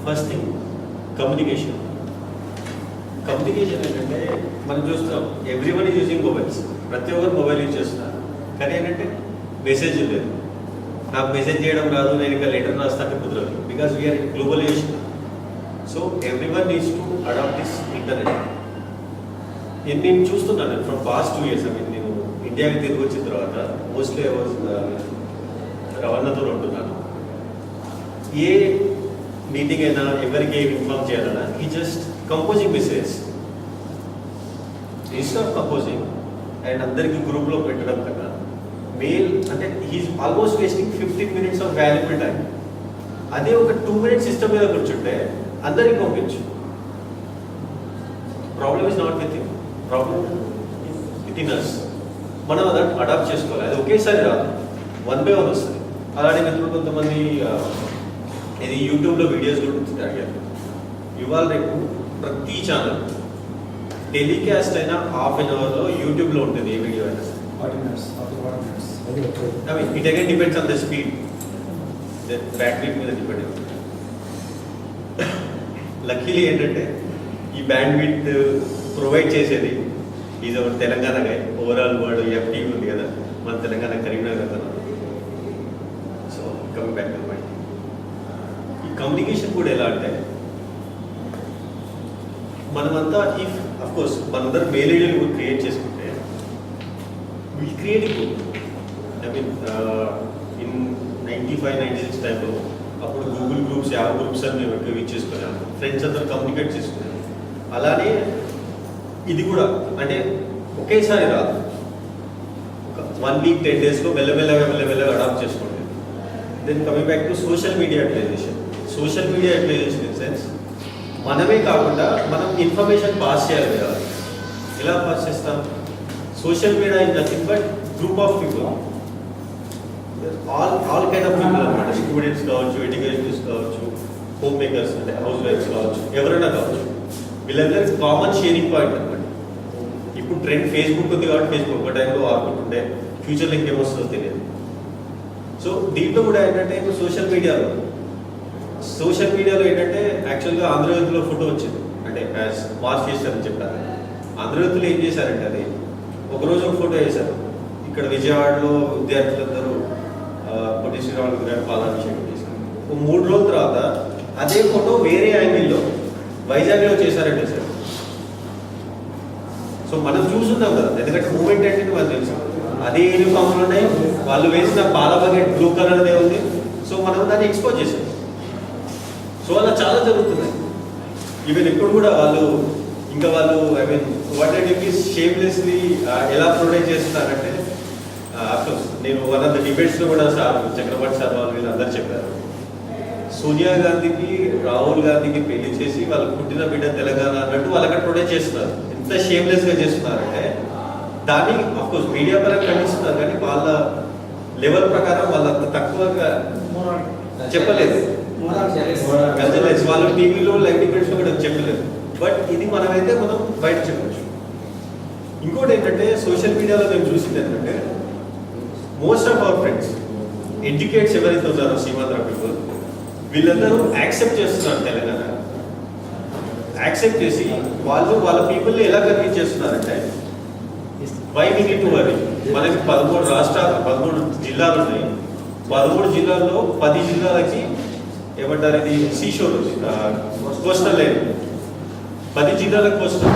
First thing communication. Communication ఏంటంటే మనం చూస్తాం ఎవ్రీవన్ ఈజ్ యూజింగ్ మొబైల్స్, ప్రతి ఒక్కరు మొబైల్ యూజ్ చేస్తున్నారు. కానీ ఏంటంటే మెసేజ్ లేదు, నాకు మెసేజ్ చేయడం రాదు, నేను ఇంకా లెటర్ రాస్తాను కుదరదు, because we are globalisation. So everyone needs to adapt this internet. నేను చూస్తున్నాను ఫ్రమ్ పాస్ట్ 2 years. నేను ఇండియాకి తిరిగి వచ్చిన తర్వాత మోస్ట్లీ ఐ వాజ్ రవాణాతో ఉంటున్నాను. ఏ మీటింగ్ అయినా ఎవరికి ఏమి ఇన్ఫార్మ్ చేయాలన్నా ఈ just composing message instead of composing and అందరికీ గ్రూప్లో పెట్టడం కన్నా మెయిల్ అంటే he's almost wasting 15 minutes of valuable time. అదే ఒక 2 minutes సిస్టమ్ మీద కూర్చుంటే అందరికి పంపించు. Problem is not with him, problem with in us. మనం అలా అడాప్ట్ చేసుకోవాలి. అది ఒకేసారి రాదు, 1 by 1 వస్తుంది. అలానే మిత్రులు కొంతమంది ఇది యూట్యూబ్లో వీడియోస్ కూడా అడిగారు. ఇవాళ రేపు ప్రతి ఛానల్ టెలికాస్ట్ అయినా ½ an hourలో యూట్యూబ్లో ఉంటుంది ఏ వీడియో అయినా. 40 minutes, after 40 minutes. I mean, it again depends on the speed, the battery మీద డిపెండ్ అవుతుంది. లక్కీలీ ఏంటంటే ఈ బ్యాండ్ విడ్త్ ప్రొవైడ్ చేసేది is our Telangana guy. Overall word ఎఫ్టీ ఉంది కదా మన తెలంగాణ కరీంనగర్ కదా. So coming back to point, ఈ కమ్యూనికేషన్ కూడా ఎలా అంటే మనమంతా ఇఫ్ అఫ్ కోర్స్ మనందరం మెయిల్ ఐడీలు క్రియేట్ చేసుకుంటే will create group. I mean in 95-96 టైంలో అప్పుడు గూగుల్ గ్రూప్స్, యాప్ గ్రూప్స్ అని మేము ఎక్కువ యూజ్ చేసుకున్నాము. ఫ్రెండ్స్ అందరూ కమ్యూనికేట్ చేసుకున్నాము. అలానే ఇది కూడా అంటే ఒకేసారి రాదు, ఒక 1 week 10 daysలో మెల్లమెల్లగా అడాప్ట్ చేసుకోండి. Then coming back to social media utilisation. Social media utilisation in sense మనమే కాకుండా మనం ఇన్ఫర్మేషన్ పాస్ చేయాలి కదా. ఎలా పాస్ చేస్తాం? Social media is nothing but group of people, all kind of people అనమాట. స్టూడెంట్స్ కావచ్చు, ఎడ్యుకేషనిస్ట్ కావచ్చు, హోమ్ మేకర్స్ అంటే హౌస్ వైఫ్స్ కావచ్చు, ఎవరైనా కావచ్చు. వీళ్ళందరికీ కామన్ షేరింగ్ పాయింట్ అనమాట. ఇప్పుడు ట్రెండ్ ఫేస్బుక్ ఉంది కాబట్టి ఫేస్బుక్ ఒక టైంలో వాడుకుంటుంటే ఫ్యూచర్లో ఇంకేమొస్తుందో తెలియదు. సో దీంట్లో కూడా ఏంటంటే ఇప్పుడు సోషల్ మీడియాలో ఏంటంటే యాక్చువల్గా ఆంధ్రజ్యోతిలో ఫోటో వచ్చింది, అంటే యాజ్ మార్చ్ చేస్తారని చెప్పారు. ఆంధ్రజ్యోతిలో ఏం చేశారంటే అది ఒకరోజు ఒక ఫోటో వేశారు. ఇక్కడ విజయవాడలో విద్యార్థులందరూ పొట్టి శ్రీరాములు గారి పాలాభిషేకం చేశారు. 3 రోజుల తర్వాత అదే ఫోటో వేరే యాంగిల్లో వైజాగ్లో చేశారంటే సార్. సో మనం చూస్తున్నాం కదా, ఎందుకంటే మూమెంట్ అంటే మనకు తెలుసు. అదే యూనిఫామ్లు ఉన్నాయి, వాళ్ళు వేసిన పాల బకెట్ బ్లూ కలర్దే ఉంది. సో మనం దాన్ని ఎక్స్పోజ్ చేసాం. సో అలా చాలా జరుగుతున్నాయి. ఈవెన్ ఇప్పుడు కూడా వాళ్ళు I mean what and it is shamelessly ఎలా ప్రొటెక్ట్ చేస్తున్నారంటే అఫ్కోర్స్ నేను వన్ ఆఫ్ ద డిబేట్స్లో కూడా సార్ చక్రవర్తి సార్ వాళ్ళు వీళ్ళందరూ చెప్పారు, సోనియా గాంధీకి రాహుల్ గాంధీకి పెళ్లి చేసి వాళ్ళకి పుట్టిన బిడ్డ తెలంగాణ అన్నట్టు వాళ్ళు అక్కడ ప్రొటెక్ట్ చేస్తున్నారు. ఎంత షేమ్లెస్గా చేస్తున్నారంటే దాన్ని అఫ్కోర్స్ మీడియా పరంగా ఖండిస్తున్నారు, కానీ వాళ్ళ లెవెల్ ప్రకారం వాళ్ళంత తక్కువగా చెప్పలేదు. వాళ్ళు టీవీలో లైవ్ డిబేట్స్లో కూడా చెప్పలేదు. బట్ ఇది మనం బయట చెప్పచ్చు. ఇంకోటి ఏంటంటే సోషల్ మీడియాలో మేము చూసింది ఏంటంటే most of our friends educates ఎవరైతే ఉన్నారో సీమాంధ్ర పీపుల్ వీళ్ళందరూ యాక్సెప్ట్ చేస్తున్నారు తెలంగాణ. యాక్సెప్ట్ చేసి వాళ్ళ పీపుల్ని ఎలా కన్విన్స్ చేస్తున్నారంటే why we need to worry. మనకి 13 జిల్లాలు ఉన్నాయి. 13 జిల్లాల్లో 10 జిల్లాలకి ఏమంటారు ఇది సీషోర్ కోస్టల్ లైన్. 10 జిల్లాలకు కోస్టల్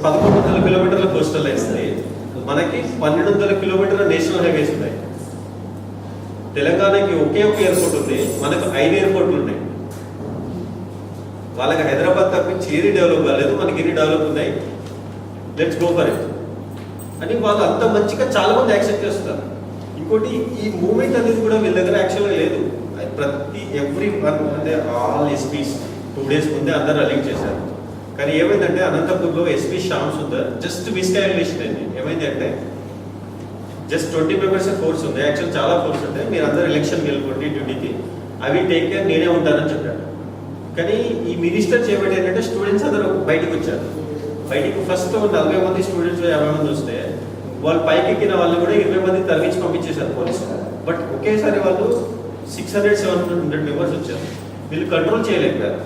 1100 కిలోమీటర్ల కోస్టల్ లైన్ ఉంది. మనకి 1200 కిలోమీటర్ల నేషనల్ హైవేస్ ఉన్నాయి. తెలంగాణకి ఒకే ఒక ఎయిర్పోర్ట్ ఉంది, మనకు 5 ఎయిర్పోర్ట్లు ఉన్నాయి. వాళ్ళకి హైదరాబాద్ తప్పించి ఏది డెవలప్ కాలేదు, మనకి ఎన్ని డెవలప్ ఉన్నాయి, లెట్స్ గో ఫర్ ఇట్ అని వాళ్ళు అంత మంచిగా చాలా మంది యాక్సెప్ట్ చేస్తున్నారు. ఇంకోటి ఈ మూమెంట్ అనేది కూడా వీళ్ళ దగ్గర యాక్చువల్గా లేదు. ఎవ్రీ వన్ అంటే ఆల్ ఎస్పీస్ 2 days ముందే అందరూ అలీట్ చేశారు. కానీ ఏమైందంటే అనంతపూర్లో SP Shyam Sundar just miscalculation అయింది. ఏమైంది అంటే జస్ట్ 20 members ఫోర్స్ ఉంది, యాక్చువల్ చాలా ఫోర్స్ ఉంటాయి, మీరు అందరూ ఎలక్షన్కి వెళ్ళిపోండి డ్యూటీకి, అవి టేక్ కేర్ నేనే ఉంటానని చెప్పాడు. కానీ ఈ మినిస్టర్ చేయబడి ఏంటంటే స్టూడెంట్స్ అందరూ బయటకు వచ్చారు. బయటికి ఫస్ట్ 40 మంది స్టూడెంట్స్ 50 మంది వస్తే వాళ్ళు పైకి ఎక్కిన వాళ్ళు కూడా 20 మంది తరలించి పంపించేశారు పోలీసులు. బట్ ఒకేసారి వాళ్ళు 600-700 members వచ్చారు. వీళ్ళు కంట్రోల్ చేయలేకపోయారు,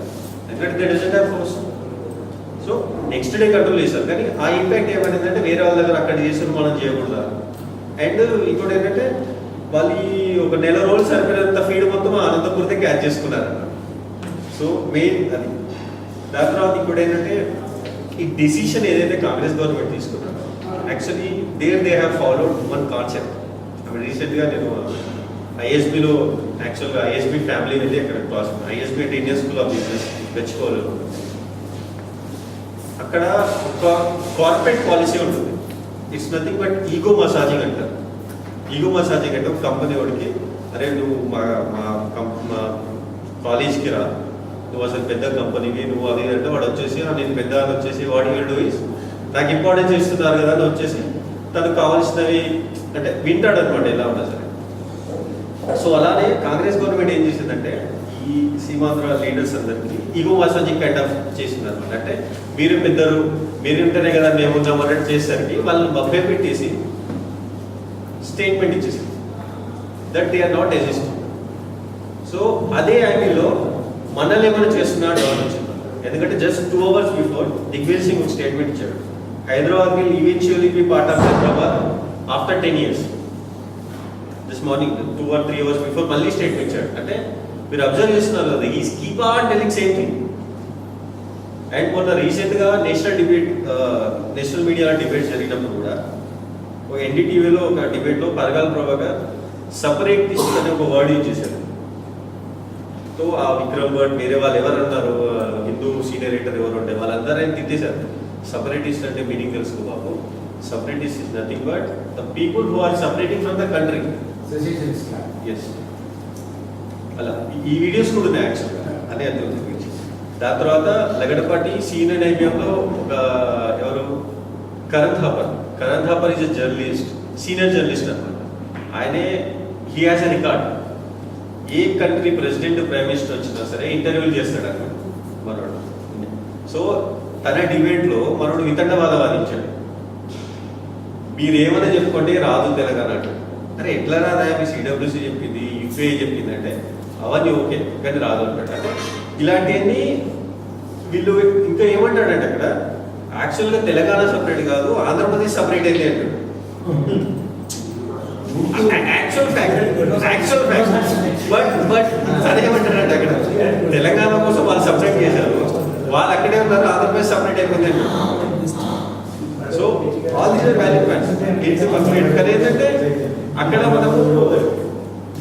ఎందుకంటే they doesn't have force. So next day control చేశారు, కానీ ఆ ఇంపాక్ట్ ఏమైందంటే వేరే వాళ్ళ దగ్గర అక్కడ చేసిన మనం చేయకూడదు. అండ్ ఇంకోటి ఏంటంటే వాళ్ళు ఈ ఒక నెల రోజులు సరిపోయినంత ఫీడ్ మొత్తం అనంతపురతే క్యాచ్ చేసుకున్నారు. సో మెయిన్ అది. దాని తర్వాత ఇంకోటి ఏంటంటే ఈ డెసిషన్ ఏదైతే కాంగ్రెస్ గవర్నమెంట్ తీసుకున్నారో actually they have followed one concept. అప్పుడు రీసెంట్గా నేను ఐఎస్బిలో యాక్చువల్గా ఐఎస్బి ఫ్యామిలీ వెళ్ళి అక్కడ క్లాస్, ఐఎస్బి అంటే Indian school of business Gachipolu. అక్కడ ఒక కార్పొరేట్ పాలసీ ఉంటుంది, it's nothing but ego massaging అంటారు. ఈగో మసాజింగ్ అంటే ఒక కంపెనీ వాడికి, అరే నువ్వు మా మా కాలేజ్కి రా, నువ్వు అసలు పెద్ద కంపెనీవి, నువ్వు అది అంటే వాడు వచ్చేసి నేను పెద్ద అని వచ్చేసి వాడి డూ ఇస్ నాకు ఇంపార్టెన్స్ ఇస్తున్నారు కదా అని వచ్చేసి తనకు కావాల్సినవి అంటే వింటాడు అనమాట, ఎలా ఉన్నా సరే. సో అలానే కాంగ్రెస్ గవర్నమెంట్ ఏం చేసిందంటే ఈ సీమాంధ్ర లీడర్స్ అందరికీ ఈగో మసాజింగ్ కైండ్ ఆఫ్ చేసింది అనమాట. అంటే మీరు పెద్దరు, మీరు ఉంటేనే కదా మేము ఉన్నాం అన్నట్టు చేసేసరికి వాళ్ళని బఫే పెట్టేసి స్టేట్మెంట్ ఇచ్చేసింది that they are not existing. So అదే యాంగిల్లో మనల్ని ఏమైనా చేస్తున్నాడు ఆలోచన, ఎందుకంటే just 2 hours before Digvijay Singh ఒక స్టేట్మెంట్ ఇచ్చాడు, Hyderabad will eventually be part of Hyderabad after 10 years. This morning 2 or 3 hours before మళ్ళీ స్టేట్మెంట్ ఇచ్చాడు. అంటే మీరు అబ్జర్వ్ చేస్తున్నారు కదా, ఈ keep on telling same thing. And మొన్న రీసెంట్గా నేషనల్ మీడియా డిబేట్ జరిగినప్పుడు కూడా ఒక ఎన్డీటీవీలో ఒక డిబేట్లో పరగాల ప్రభాకర్ సపరేటిస్ట్ అనే ఒక వర్డ్ యూజ్ చేశారు. సో ఆ విక్రమ్ భట్ వేరే వాళ్ళు ఎవరు అన్నారు, హిందూ సీనియర్ ఎడిటర్ ఎవరు ఉంటే వాళ్ళందరూ ఆయన తిట్టేశారు. సపరేటిస్ట్ అంటే మీనింగ్ తెలుసు బాబు, separatist is nothing but the people who are separating from the country. Yes, అలా ఈ వీడియోస్ కూడా ఉన్నాయి యాక్చువల్గా అనే అర్థం. దాని తర్వాత లగడపాటి సీనియర్ ఐబిఎంలో ఒక ఎవరు Karan Thapar is a journalist, senior journalist అనమాట. ఆయనే హీ హాజ్ ఎ రికార్డ్, ఏ కంట్రీ ప్రెసిడెంట్ ప్రైమ్ మినిస్టర్ వచ్చినా సరే ఇంటర్వ్యూలు చేస్తాడు అన్నమాట మనోడు. సో తన డిబేట్లో మనోడు వితండవాదం వాదించాడు, మీరు ఏమైనా చెప్పుకోండి రాదు తెలంగాణ అంటే. అరే ఎట్లా రాదా, మీ సిడబ్ల్యూసీ చెప్పింది, యూపీఐ చెప్పింది అంటే అవన్నీ ఓకే కానీ రాదు అంటాడు. అంటే ఇలాంటివన్నీ వీళ్ళు ఇంకా ఏమంటాడంటే అక్కడ యాక్చువల్గా తెలంగాణ సపరేట్ కాదు, ఆంధ్రప్రదేశ్ సపరేట్ అయింది అంటాడు. యాక్చువల్ ఫ్యాక్ట్ బట్ అదేమంటారంటే అక్కడ తెలంగాణ కోసం వాళ్ళు సపరేట్ చేశారు, వాళ్ళు అక్కడే ఉన్నారు, ఆంధ్రప్రదేశ్ సపరేట్ అయిపోయింది అంటారు. So all these are value points. కానీ ఏంటంటే అక్కడ మనము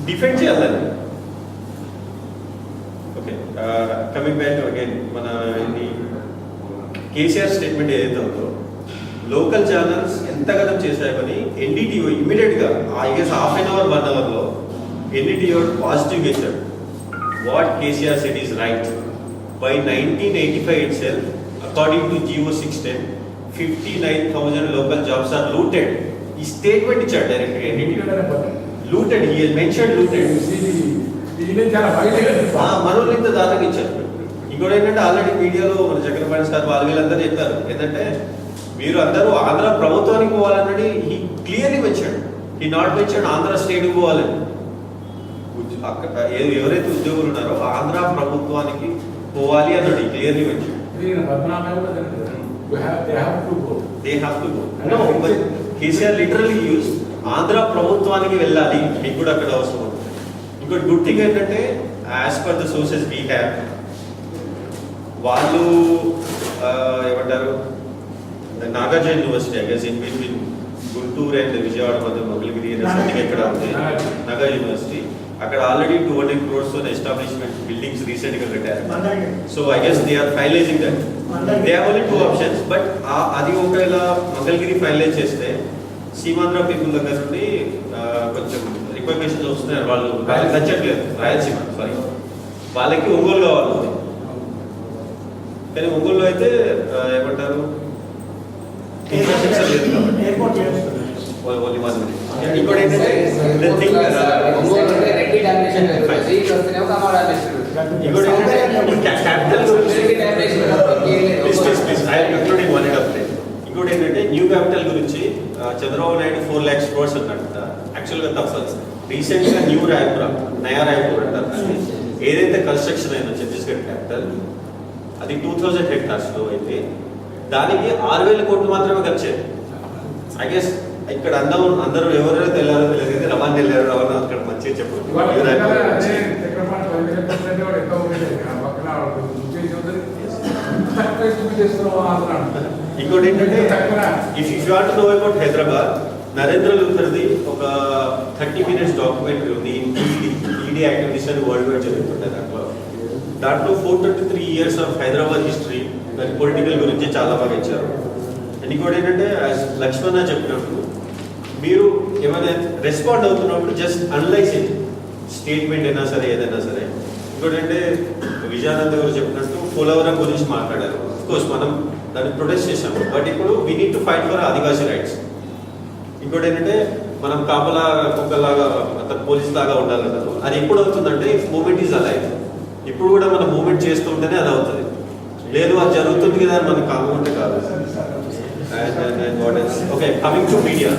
డిఫెండ్ చేయాలని. ఓకే, కమింగ్ బ్యాక్ అగైన్ మన కేసీఆర్ స్టేట్మెంట్ ఏదైతే ఉందో లోకల్ ఛానల్స్ ఎంతగానం చేశాయని ఎన్డీటీఓ ఇమీడియట్గా I guess half an hour 1 hourలో ఎన్డీటీఓ పాజిటివ్గా ఇచ్చాడు. What KCR said is right. By 1985 itself, according to GO 610, 59,000 local jobs are looted. ఈ స్టేట్మెంట్ ఇచ్చాడు డైరెక్ట్గా NDTV. Looted, he has mentioned looted. మనోళ్ళు ఇంత దాదాపు ఇచ్చారు. ఇంకోటి ఏంటంటే ఆల్రెడీ మీడియాలో మన చక్రపాణి సార్ వాళ్ళు వీళ్ళందరూ చెప్పారు ఏంటంటే మీరు అందరూ ఆంధ్ర ప్రభుత్వానికి పోవాలన్నది he clearly mentioned. He not mentioned Andhra స్టేట్కి పోవాలని. ఎవరైతే ఉద్యోగులు ఉన్నారో ఆంధ్ర ప్రభుత్వానికి పోవాలి అన్నాడు, clearly mentioned. They have to go. No, but KCR literally used Andhra ప్రభుత్వానికి వెళ్ళాలి, మీకు కూడా అక్కడ అవసరం ఉంటుంది. ఇంకోటి గుడ్ థింగ్ ఏంటంటే as per the sources we have, వాళ్ళు ఏమంటారు Nagarjuna university I guess in between Guntur and Vijayawada మధ్య మంగళగిరి సంథింగ్ ఎక్కడ ఉంది నాగార్జున యూనివర్సిటీ. అక్కడ ఆల్రెడీ 200 crores ఎస్టాబ్లిష్మెంట్ బిల్డింగ్స్ రీసెంట్గా కట్టారు. So I guess they are finalising that. They have only 2 options. But అది ఒకవేళ మంగళగిరి ఫైనలైజ్ చేస్తే సీమాంధ్ర పీపుల్ దగ్గర నుండి కొంచెం రిక్వైర్మెంట్స్ వస్తున్నాయి, వాళ్ళు నచ్చట్లేదు రాయలసీమ సారీ వాళ్ళకి ఒంగోలు కావాలి. కానీ ఒంగోలులో అయితే ఏమంటారు ఇన్ఫ్రాస్ట్రక్చర్ లేదు కాబట్టి ఓన్లీ వన్. ఇంకోటి ఏంటంటే ఇంకోటి ఏంటంటే న్యూ క్యాపిటల్ గురించి చంద్రబాబు నాయుడు 4 lakhs crores అన్నట్టు యాక్చువల్గా తప్పదు. రీసెంట్గా న్యూ రాయపుర, నయా రాయపూర్ అంటారు, ఏదైతే కన్స్ట్రక్షన్ అయిందో ఛత్తీస్గఢ్ క్యాపిటల్ అది 2000 హెక్టార్స్లో అయితే దానికి 6,000 కోట్లు మాత్రమే ఖర్చు. ఐ గెస్ ఇక్కడ అందరూ ఎవరైతే వెళ్ళారో తెలియదు కానీ రవాణా వెళ్ళారు, రవాణా అక్కడ మంచిగా చెప్పారు. ఇంకోటి ఏంటంటే if you want to know about Hyderabad, Narendra లూథర్ది ఒక 30 minutes డాక్యుమెంటరీ ఉంది. ఈడీ యాక్టివిటీస్ అని వరల్డ్ వైడ్ జరుగుతుంటాయి. దాంట్లో 433 years ఆఫ్ హైదరాబాద్ హిస్టరీ దాని పొలిటికల్ గురించి చాలా బాగా ఇచ్చారు. అండ్ ఇంకోటి ఏంటంటే లక్ష్మణ చెప్పినప్పుడు మీరు ఏమైనా రెస్పాండ్ అవుతున్నప్పుడు జస్ట్ అనలైజ్ ఇట్, స్టేట్మెంట్ అయినా సరే ఏదైనా సరే. ఇంకోటి అంటే విజయానంద్ గారు చెప్పినట్టు పోలవరం గురించి మాట్లాడారు. కోర్స్ మనం దాన్ని ప్రొటెస్ట్ చేశాము, బట్ ఇప్పుడు we need to fight for Adivasi rights. ఇంకోటి ఏంటంటే మనం కాపలా కుక్కలాగా పోలీస్ లాగా ఉండాలంటారు. అది ఎప్పుడు అవుతుందంటే ఇఫ్ మూమెంట్ ఈజ్ అలైవ్. ఇప్పుడు కూడా మనం మూమెంట్ చేస్తూ ఉంటేనే అది అవుతుంది. లేదు అది జరుగుతుంది కదా అని మనకు కాకుండా కాదు. Okay, coming to media.